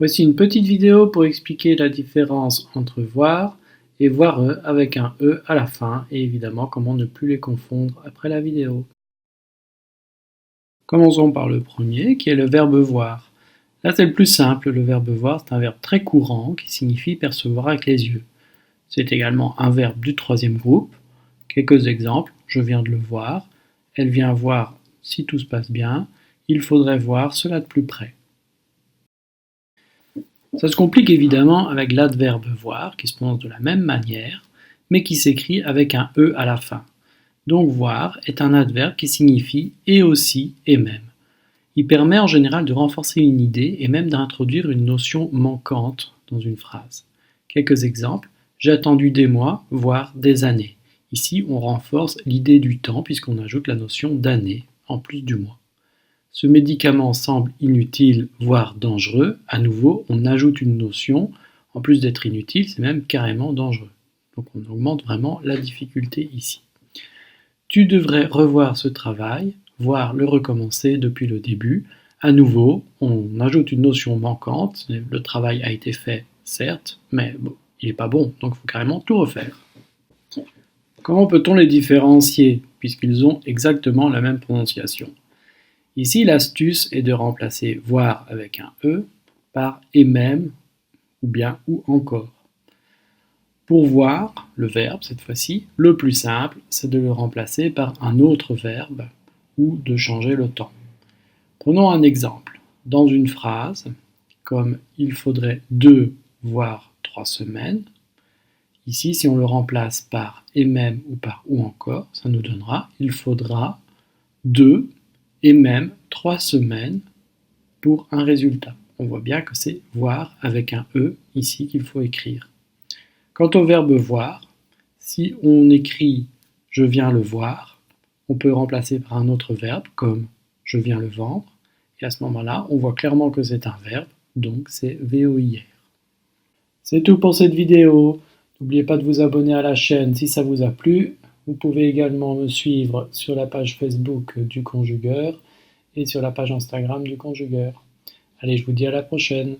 Voici une petite vidéo pour expliquer la différence entre voir et voireux avec un E à la fin et évidemment comment ne plus les confondre après la vidéo. Commençons par le premier qui est le verbe voir. Là c'est le plus simple, le verbe voir c'est un verbe très courant qui signifie percevoir avec les yeux. C'est également un verbe du troisième groupe. Quelques exemples, je viens de le voir, elle vient voir si tout se passe bien, il faudrait voir cela de plus près. Ça se complique évidemment avec l'adverbe voir, qui se prononce de la même manière, mais qui s'écrit avec un E à la fin. Donc voir est un adverbe qui signifie et aussi et même. Il permet en général de renforcer une idée et même d'introduire une notion manquante dans une phrase. Quelques exemples, j'ai attendu des mois, voire des années. Ici, on renforce l'idée du temps puisqu'on ajoute la notion d'année en plus du mois. Ce médicament semble inutile, voire dangereux. À nouveau, on ajoute une notion. En plus d'être inutile, c'est même carrément dangereux. Donc on augmente vraiment la difficulté ici. Tu devrais revoir ce travail, voire le recommencer depuis le début. À nouveau, on ajoute une notion manquante. Le travail a été fait, certes, mais bon, il n'est pas bon, donc il faut carrément tout refaire. Comment peut-on les différencier, puisqu'ils ont exactement la même prononciation ? Ici, l'astuce est de remplacer voir avec un E par et même, ou bien ou encore. Pour voir, le verbe cette fois-ci, le plus simple, c'est de le remplacer par un autre verbe ou de changer le temps. Prenons un exemple. Dans une phrase, comme il faudrait 2 voire 3 semaines, ici, si on le remplace par et même ou par ou encore, ça nous donnera il faudra 2 et même 3 semaines pour un résultat. On voit bien que c'est voir avec un E ici qu'il faut écrire. Quant au verbe voir, si on écrit je viens le voir, on peut remplacer par un autre verbe comme je viens le vendre, et à ce moment-là, on voit clairement que c'est un verbe, donc c'est VOIR. C'est tout pour cette vidéo. N'oubliez pas de vous abonner à la chaîne si ça vous a plu. Vous pouvez également me suivre sur la page Facebook du Conjugueur et sur la page Instagram du Conjugueur. Allez, je vous dis à la prochaine.